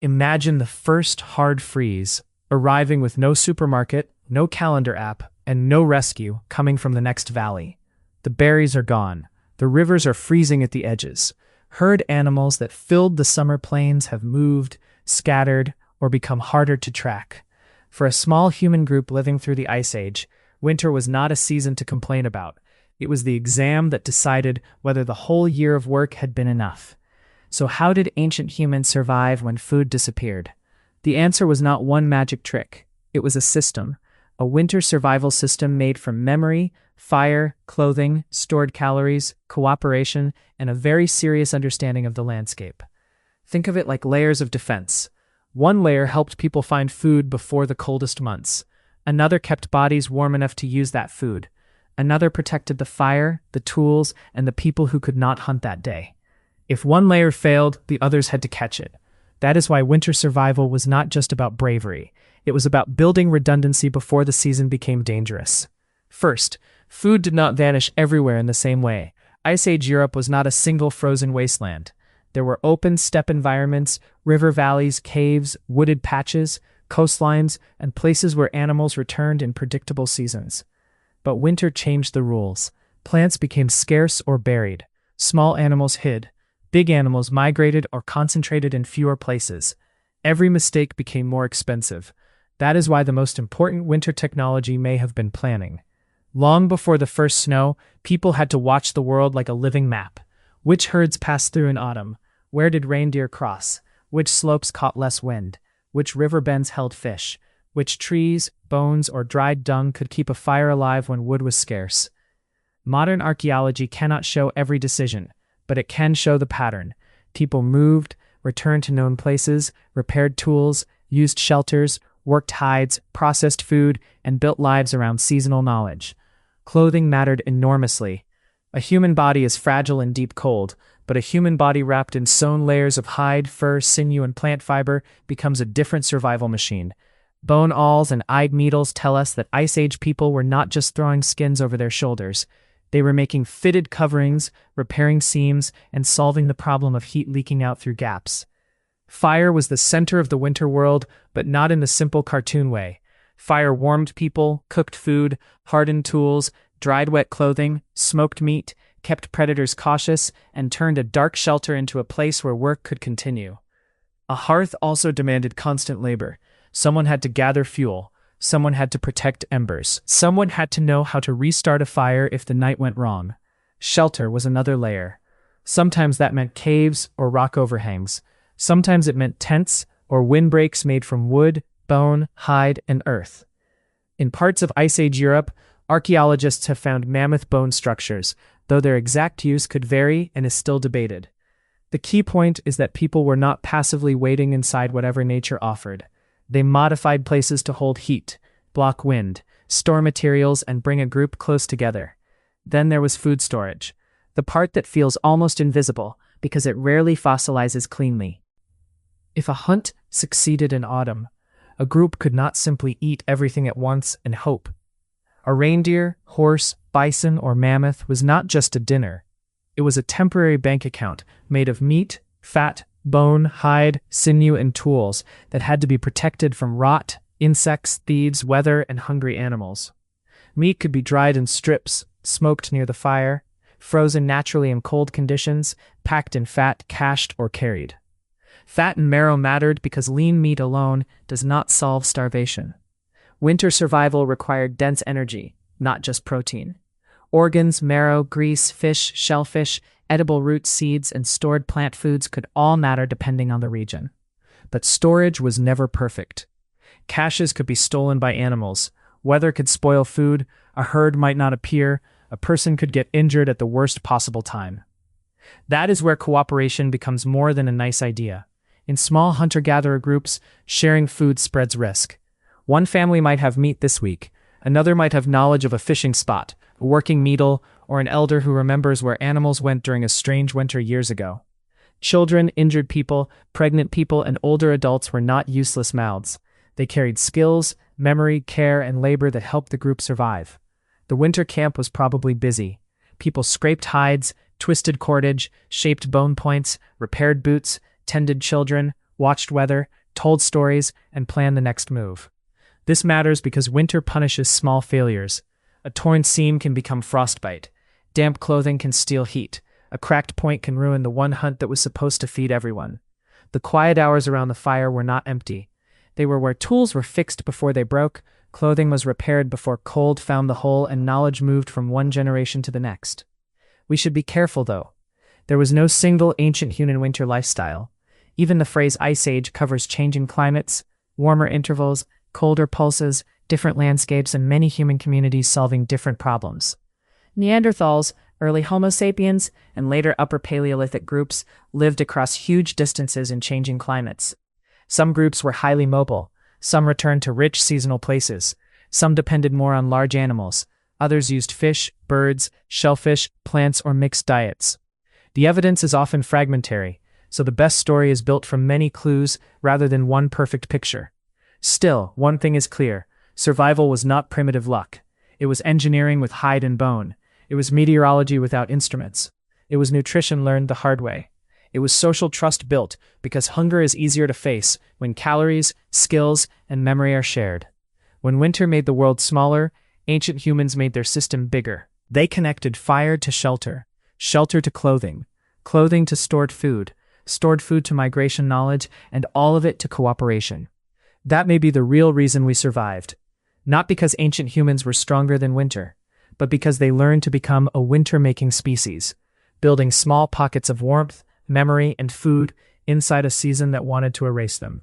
Imagine the first hard freeze, arriving with no supermarket, no calendar app, and no rescue coming from the next valley. The berries are gone. The rivers are freezing at the edges. Herd animals that filled the summer plains have moved, scattered, or become harder to track. For a small human group living through the Ice Age, winter was not a season to complain about. It was the exam that decided whether the whole year of work had been enough. So how did ancient humans survive when food disappeared? The answer was not one magic trick. It was a system, a winter survival system made from memory, fire, clothing, stored calories, cooperation, and a very serious understanding of the landscape. Think of it like layers of defense. One layer helped people find food before the coldest months. Another kept bodies warm enough to use that food. Another protected the fire, the tools, and the people who could not hunt that day. If one layer failed, the others had to catch it. That is why winter survival was not just about bravery. It was about building redundancy before the season became dangerous. First, food did not vanish everywhere in the same way. Ice Age Europe was not a single frozen wasteland. There were open steppe environments, river valleys, caves, wooded patches, coastlines, and places where animals returned in predictable seasons. But winter changed the rules. Plants became scarce or buried. Small animals hid. Big animals migrated or concentrated in fewer places. Every mistake became more expensive. That is why the most important winter technology may have been planning. Long before the first snow, people had to watch the world like a living map. Which herds passed through in autumn? Where did reindeer cross? Which slopes caught less wind? Which river bends held fish? Which trees, bones, or dried dung could keep a fire alive when wood was scarce? Modern archaeology cannot show every decision, but it can show the pattern. People moved, returned to known places, repaired tools, used shelters, worked hides, processed food, and built lives around seasonal knowledge. Clothing mattered enormously. A human body is fragile in deep cold, but a human body wrapped in sewn layers of hide, fur, sinew, and plant fiber becomes a different survival machine. Bone awls and eyed needles tell us that Ice Age people were not just throwing skins over their shoulders. They were making fitted coverings, repairing seams, and solving the problem of heat leaking out through gaps. Fire was the center of the winter world, but not in the simple cartoon way. Fire warmed people, cooked food, hardened tools, dried wet clothing, smoked meat, kept predators cautious, and turned a dark shelter into a place where work could continue. A hearth also demanded constant labor. Someone had to gather fuel. Someone had to protect embers. Someone had to know how to restart a fire if the night went wrong. Shelter was another layer. Sometimes that meant caves or rock overhangs. Sometimes it meant tents or windbreaks made from wood, bone, hide, and earth. In parts of Ice Age Europe, archaeologists have found mammoth bone structures, though their exact use could vary and is still debated. The key point is that people were not passively waiting inside whatever nature offered. They modified places to hold heat, block wind, store materials, and bring a group close together. Then there was food storage, the part that feels almost invisible because it rarely fossilizes cleanly. If a hunt succeeded in autumn, a group could not simply eat everything at once and hope. A reindeer, horse, bison, or mammoth was not just a dinner. It was a temporary bank account made of meat, fat, bone, hide, sinew, and tools that had to be protected from rot, insects, thieves, weather, and hungry animals. Meat could be dried in strips, smoked near the fire, frozen naturally in cold conditions, packed in fat, cached, or carried. Fat and marrow mattered because lean meat alone does not solve starvation. Winter survival required dense energy, not just protein. Organs, marrow, grease, fish, shellfish, edible roots, seeds, and stored plant foods could all matter depending on the region. But storage was never perfect. Caches could be stolen by animals, weather could spoil food, a herd might not appear, a person could get injured at the worst possible time. That is where cooperation becomes more than a nice idea. In small hunter-gatherer groups, sharing food spreads risk. One family might have meat this week, another might have knowledge of a fishing spot, a working needle, or an elder who remembers where animals went during a strange winter years ago. Children, injured people, pregnant people, and older adults were not useless mouths. They carried skills, memory, care, and labor that helped the group survive. The winter camp was probably busy. People scraped hides, twisted cordage, shaped bone points, repaired boots, tended children, watched weather, told stories, and planned the next move. This matters because winter punishes small failures. A torn seam can become frostbite. Damp clothing can steal heat. A cracked point can ruin the one hunt that was supposed to feed everyone. The quiet hours around the fire were not empty. They were where tools were fixed before they broke, clothing was repaired before cold found the hole, and knowledge moved from one generation to the next. We should be careful, though. There was no single ancient human winter lifestyle. Even the phrase Ice Age covers changing climates, warmer intervals, colder pulses, different landscapes, and many human communities solving different problems. Neanderthals, early Homo sapiens, and later Upper Paleolithic groups lived across huge distances in changing climates. Some groups were highly mobile, some returned to rich seasonal places, some depended more on large animals, others used fish, birds, shellfish, plants, or mixed diets. The evidence is often fragmentary, so the best story is built from many clues rather than one perfect picture. Still, one thing is clear: survival was not primitive luck. It was engineering with hide and bone. It was meteorology without instruments. It was nutrition learned the hard way. It was social trust built because hunger is easier to face when calories, skills, and memory are shared. When winter made the world smaller, ancient humans made their system bigger. They connected fire to shelter, shelter to clothing, clothing to stored food to migration knowledge, and all of it to cooperation. That may be the real reason we survived. Not because ancient humans were stronger than winter, but because they learned to become a winter-making species, building small pockets of warmth, memory, and food inside a season that wanted to erase them.